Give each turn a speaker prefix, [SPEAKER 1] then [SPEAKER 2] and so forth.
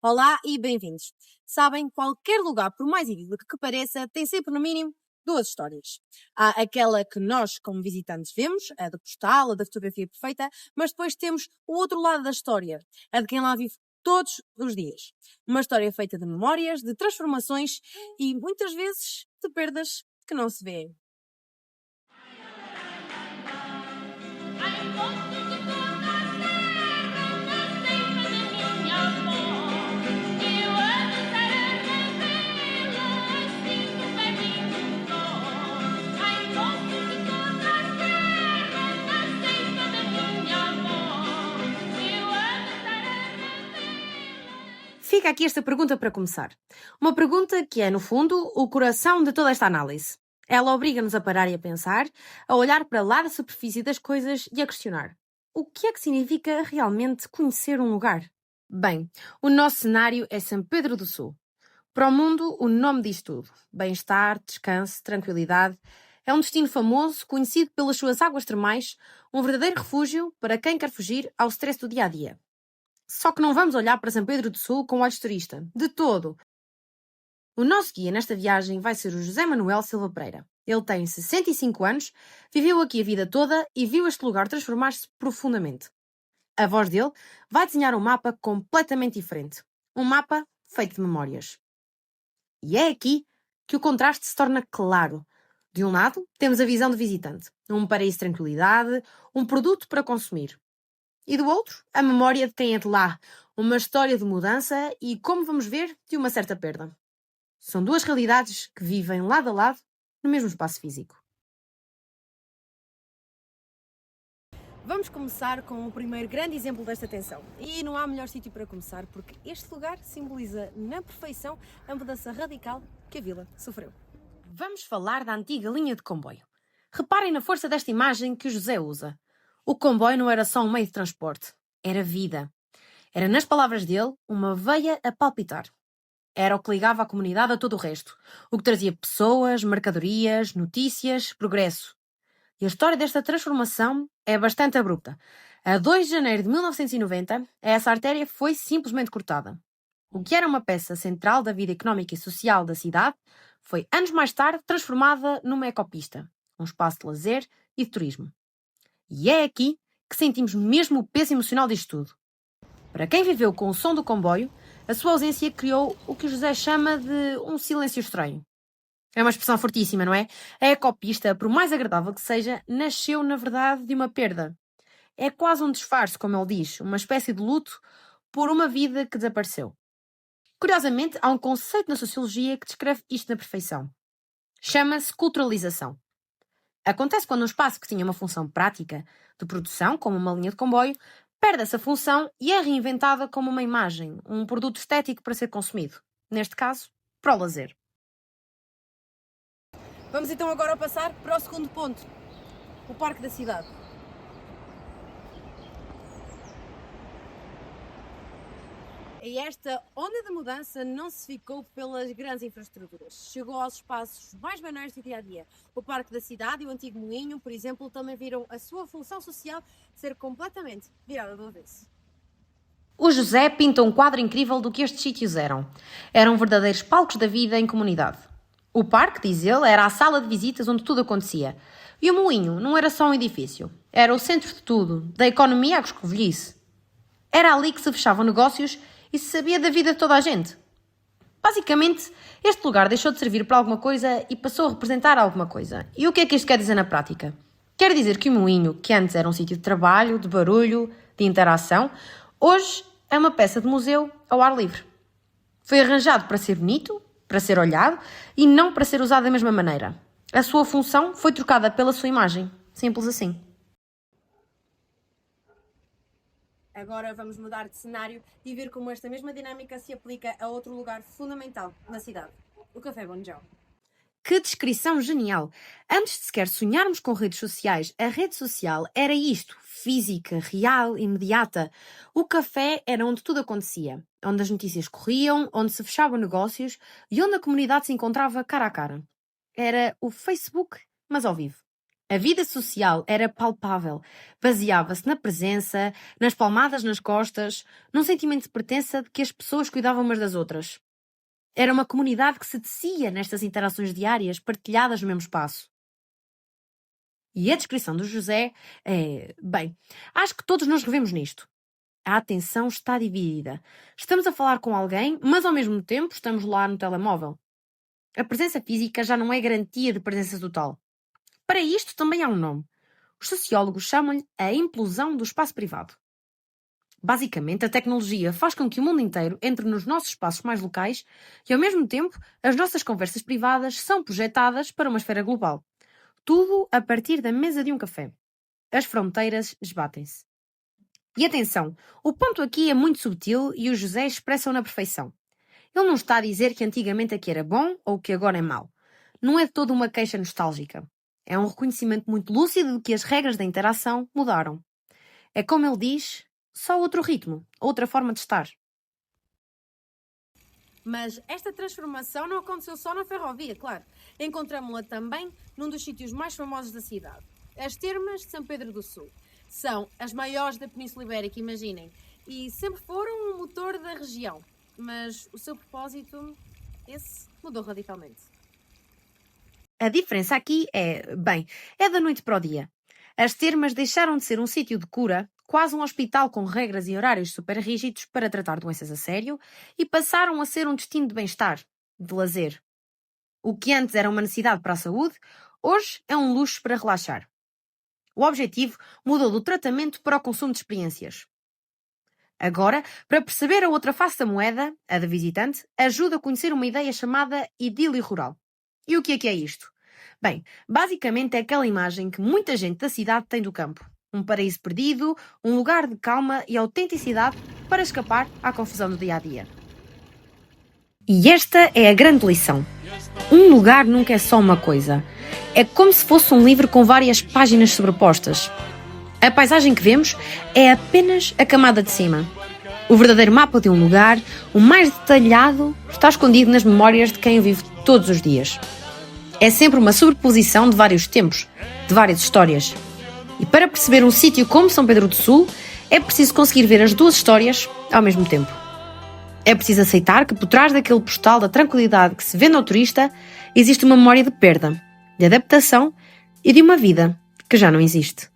[SPEAKER 1] Olá e bem-vindos. Sabem, qualquer lugar, por mais idílico que pareça, tem sempre no mínimo duas histórias. Há aquela que nós, como visitantes, vemos, a da postal, a da fotografia perfeita, mas depois temos o outro lado da história, a de quem lá vive todos os dias. Uma história feita de memórias, de transformações e muitas vezes de perdas que não se vêem.
[SPEAKER 2] Ai, gosto de toda a terra, mas teima de minha avó. Eu ando taranela, assim no caminho só. Ai, gosto de toda a terra, mas teima de minha avó. Eu ando taranela.
[SPEAKER 3] Fica aqui esta pergunta para começar. Uma pergunta que é, no fundo, o coração de toda esta análise. Ela obriga-nos a parar e a pensar, a olhar para lá da superfície das coisas e a questionar. O que é que significa realmente conhecer um lugar? Bem, o nosso cenário é São Pedro do Sul. Para o mundo, o nome diz tudo. Bem-estar, descanso, tranquilidade. É um destino famoso, conhecido pelas suas águas termais, um verdadeiro refúgio para quem quer fugir ao stress do dia-a-dia. Só que não vamos olhar para São Pedro do Sul com olhos de turista. De todo. O nosso guia nesta viagem vai ser o José Manuel Silva Pereira. Ele tem 65 anos, viveu aqui a vida toda e viu este lugar transformar-se profundamente. A voz dele vai desenhar um mapa completamente diferente. Um mapa feito de memórias. E é aqui que o contraste se torna claro. De um lado, temos a visão do visitante. Um paraíso de tranquilidade, um produto para consumir. E do outro, a memória de quem é de lá. Uma história de mudança e, como vamos ver, de uma certa perda. São duas realidades que vivem lado a lado no mesmo espaço físico.
[SPEAKER 1] Vamos começar com o primeiro grande exemplo desta tensão. E não há melhor sítio para começar, porque este lugar simboliza na perfeição a mudança radical que a vila sofreu.
[SPEAKER 3] Vamos falar da antiga linha de comboio. Reparem na força desta imagem que o José usa. O comboio não era só um meio de transporte, era vida. Era, nas palavras dele, uma veia a palpitar. Era o que ligava a comunidade a todo o resto, o que trazia pessoas, mercadorias, notícias, progresso. E a história desta transformação é bastante abrupta. A 2 de janeiro de 1990, essa artéria foi simplesmente cortada. O que era uma peça central da vida económica e social da cidade foi, anos mais tarde, transformada numa ecopista, um espaço de lazer e de turismo. E é aqui que sentimos mesmo o peso emocional disto tudo. Para quem viveu com o som do comboio, a sua ausência criou o que o José chama de um silêncio estranho. É uma expressão fortíssima, não é? A ecopista, por mais agradável que seja, nasceu, na verdade, de uma perda. É quase um disfarce, como ele diz, uma espécie de luto por uma vida que desapareceu. Curiosamente, há um conceito na sociologia que descreve isto na perfeição. Chama-se culturalização. Acontece quando um espaço que tinha uma função prática de produção, como uma linha de comboio, perde essa função e é reinventada como uma imagem, um produto estético para ser consumido. Neste caso, para o lazer.
[SPEAKER 1] Vamos então agora passar para o segundo ponto, o Parque da Cidade. E esta onda de mudança não se ficou pelas grandes infraestruturas. Chegou aos espaços mais banais do dia-a-dia. O Parque da Cidade e o Antigo Moinho, por exemplo, também viram a sua função social ser completamente virada do avesso.
[SPEAKER 3] O José pinta um quadro incrível do que estes sítios eram. Eram verdadeiros palcos da vida em comunidade. O parque, diz ele, era a sala de visitas onde tudo acontecia. E o moinho não era só um edifício. Era o centro de tudo, da economia à coscovilhice. Era ali que se fechavam negócios e se sabia da vida de toda a gente. Basicamente, este lugar deixou de servir para alguma coisa e passou a representar alguma coisa. E o que é que isto quer dizer na prática? Quer dizer que o moinho, que antes era um sítio de trabalho, de barulho, de interação, hoje é uma peça de museu ao ar livre. Foi arranjado para ser bonito, para ser olhado e não para ser usado da mesma maneira. A sua função foi trocada pela sua imagem. Simples assim.
[SPEAKER 1] Agora vamos mudar de cenário e ver como esta mesma dinâmica se aplica a outro lugar fundamental na cidade, o Café Bonjão.
[SPEAKER 3] Que descrição genial! Antes de sequer sonharmos com redes sociais, a rede social era isto, física, real, imediata. O café era onde tudo acontecia, onde as notícias corriam, onde se fechavam negócios e onde a comunidade se encontrava cara a cara. Era o Facebook, mas ao vivo. A vida social era palpável, baseava-se na presença, nas palmadas nas costas, num sentimento de pertença de que as pessoas cuidavam umas das outras. Era uma comunidade que se tecia nestas interações diárias partilhadas no mesmo espaço. E a descrição do José é... Bem, acho que todos nos revemos nisto. A atenção está dividida. Estamos a falar com alguém, mas ao mesmo tempo estamos lá no telemóvel. A presença física já não é garantia de presença total. Para isto também há um nome. Os sociólogos chamam-lhe a implosão do espaço privado. Basicamente, a tecnologia faz com que o mundo inteiro entre nos nossos espaços mais locais e, ao mesmo tempo, as nossas conversas privadas são projetadas para uma esfera global. Tudo a partir da mesa de um café. As fronteiras esbatem-se. E atenção, o ponto aqui é muito subtil e o José expressa-o na perfeição. Ele não está a dizer que antigamente aqui era bom ou que agora é mau. Não é de toda uma queixa nostálgica. É um reconhecimento muito lúcido de que as regras da interação mudaram. É como ele diz, só outro ritmo, outra forma de estar.
[SPEAKER 1] Mas esta transformação não aconteceu só na ferrovia, claro. Encontramos-la também num dos sítios mais famosos da cidade. As Termas de São Pedro do Sul. São as maiores da Península Ibérica, imaginem. E sempre foram um motor da região. Mas o seu propósito, esse mudou radicalmente.
[SPEAKER 3] A diferença aqui é da noite para o dia. As Termas deixaram de ser um sítio de cura, quase um hospital com regras e horários super rígidos para tratar doenças a sério, e passaram a ser um destino de bem-estar, de lazer. O que antes era uma necessidade para a saúde, hoje é um luxo para relaxar. O objetivo mudou do tratamento para o consumo de experiências. Agora, para perceber a outra face da moeda, a da visitante, ajuda a conhecer uma ideia chamada idílio rural. E o que é isto? Bem, basicamente é aquela imagem que muita gente da cidade tem do campo. Um paraíso perdido, um lugar de calma e autenticidade para escapar à confusão do dia-a-dia. E esta é a grande lição. Um lugar nunca é só uma coisa. É como se fosse um livro com várias páginas sobrepostas. A paisagem que vemos é apenas a camada de cima. O verdadeiro mapa de um lugar, o mais detalhado, está escondido nas memórias de quem o vive todos os dias. É sempre uma sobreposição de vários tempos, de várias histórias. E para perceber um sítio como São Pedro do Sul, é preciso conseguir ver as duas histórias ao mesmo tempo. É preciso aceitar que por trás daquele postal da tranquilidade que se vende ao turista, existe uma memória de perda, de adaptação e de uma vida que já não existe.